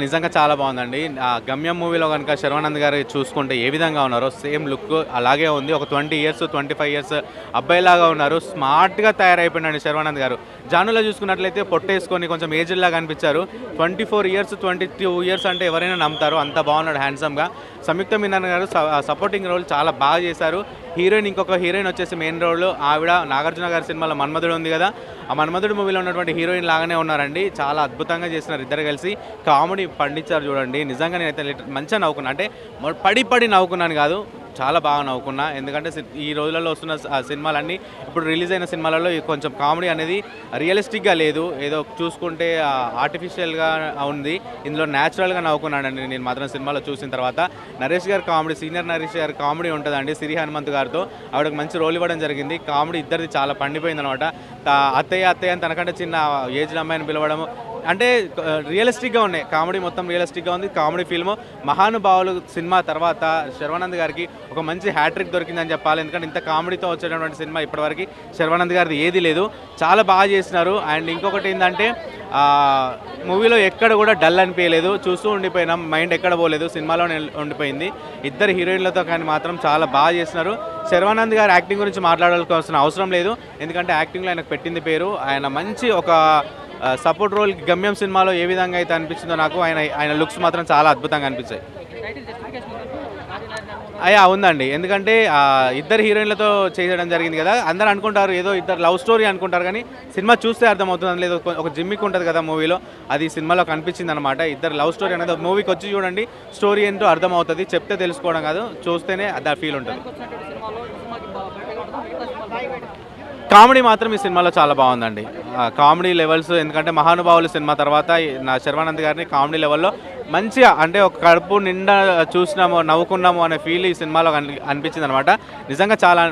నిజంగా చాలా బాగుందండి. 'గమ్యం' మూవీలో గనుక శర్వానంద్ గారు చూసుకుంటే ఏ విధంగా ఉన్నారో సేమ్ లుక్ అలాగే ఉంది. ఒక 20 ఇయర్స్, 25 ఇయర్స్ అబ్బాయిలాగా ఉన్నారు. స్మార్ట్‌గా తయారైపోయాడండి శర్వానంద్ గారు. 'జానులో' చూసుకున్నట్లయితే పొట్టేసుకొని కొంచెం ఏజ్డ్ లాగా అనిపించారు. 24 ఇయర్స్, 22 ఇయర్స్ అంటే ఎవరైనా నమ్ముతారు. అంత బాగున్నాడు హ్యాండ్సమ్‌గా. సంయుక్త మీనన్ గారు సపోర్టింగ్ రోల్ చాలా బాగా చేశారు. ఇంకొక హీరోయిన్ వచ్చేసి మెయిన్ రోల్ ఆవిడ నాగార్జున గారి సినిమాలో 'మన్మధుడు' ఉంది కదా! ఆ 'మన్మధుడు' మూవీలో ఉన్నటువంటి హీరోయిన్ లాగానే ఉన్నారండి. చాలా అద్భుతంగా చేసినారు ఇద్దరు కలిసి. కామెడీ పండించారు చూడండి. నిజంగా నేనైతే మంచిగా నవ్వుకున్నా. అంటే పడి పడి నవ్వుకున్నాను కాదు. చాలా బాగా నవ్వుకున్నా. ఎందుకంటే ఈ రోజులలో వస్తున్న సినిమాలన్నీ ఇప్పుడు రిలీజ్ అయిన సినిమాలలో కొంచెం కామెడీ అనేది రియలిస్టిక్‌గా లేదు. ఏదో చూసుకుంటే ఆర్టిఫిషియల్‌గా ఉంది. ఇందులో న్యాచురల్‌గా నవ్వుకున్నానండి నేను మాత్రం సినిమాలో చూసిన తర్వాత. నరేష్ గారి కామెడీ, సీనియర్ నరేష్ గారి కామెడీ ఉంటుందండి సిరి హనుమంత్ గారితో. ఆవిడకి మంచి రోల్ ఇవ్వడం జరిగింది. కామెడీ ఇద్దరిది చాలా పండిపోయిందనమాట. అత్తయ్య అత్తయ్య అని తనకంటే చిన్న ఏజ్డ్ అమ్మాయిని పిలవడము అంటే రియలిస్టిక్‌గా ఉన్నాయి. కామెడీ మొత్తం రియలిస్టిక్‌గా ఉంది. కామెడీ ఫిల్ము 'మహానుభావులు' సినిమా తర్వాత శర్వానంద్ గారికి ఒక మంచి హ్యాట్రిక్ దొరికిందని చెప్పాలి. ఎందుకంటే ఇంత కామెడీతో వచ్చేటటువంటి సినిమా ఇప్పటివరకు శర్వానంద్ గారిది ఏది లేదు. చాలా బాగా చేసినారు. అండ్ ఇంకొకటి ఏంటంటే మూవీలో ఎక్కడ కూడా డల్ అనిపించలేదు. చూస్తూ ఉండిపోయినాం. మైండ్ ఎక్కడ పోలేదు. సినిమాలోనే ఉండిపోయింది. ఇద్దరు హీరోయిన్లతో కానీ మాత్రం చాలా బాగా చేసినారు. శర్వానంద్ గారి యాక్టింగ్ గురించి మాట్లాడాల్సిన అవసరం లేదు. ఎందుకంటే యాక్టింగ్లో ఆయనకు పెట్టింది పేరు. ఆయన మంచి ఒక సపోర్ట్ రోల్ 'గమ్యం' సినిమాలో ఏ విధంగా అయితే అనిపించిందో నాకు ఆయన లుక్స్ మాత్రం చాలా అద్భుతంగా అనిపించాయి. ఉందండి. ఎందుకంటే ఇద్దరు హీరోయిన్లతో చేయడం జరిగింది కదా! అందరూ అనుకుంటారు ఏదో ఇద్దరు లవ్ స్టోరీ అనుకుంటారు కానీ సినిమా చూస్తే అర్థమవుతుంది. లేదు ఒక జిమ్మిక్ ఉంటుంది కదా మూవీలో, అది సినిమాలో కనిపించింది అనమాట. ఇద్దరు లవ్ స్టోరీ అనేది మూవీకి వచ్చి చూడండి. స్టోరీ ఏంటో అర్థమవుతుంది. చెప్తే తెలుసుకోవడం కాదు, చూస్తేనే ఆ ఫీల్ ఉంటుంది. కామెడీ మాత్రం ఈ సినిమాలో చాలా బాగుందండి. కామెడీ లెవెల్స్ ఎందుకంటే 'మహానుభావులు' సినిమా తర్వాత నా శర్వానంద్ గారిని కామెడీ లెవెల్లో మంచిగా అంటే ఒక కడుపు నిండా చూసినాము, నవ్వుకున్నాము అనే ఫీల్ ఈ సినిమాలో అనిపించింది అనమాట. నిజంగా చాలా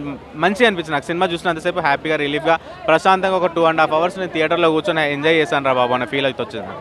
మంచిగా అనిపించింది నాకు. సినిమా చూసినంతసేపు హ్యాపీగా, రిలీఫ్గా, ప్రశాంతంగా ఒక 2.5 అవర్స్ నేను థియేటర్లో కూర్చొని ఎంజాయ్ చేశాను రా బాబు అనే ఫీల్ అయితే వచ్చింది.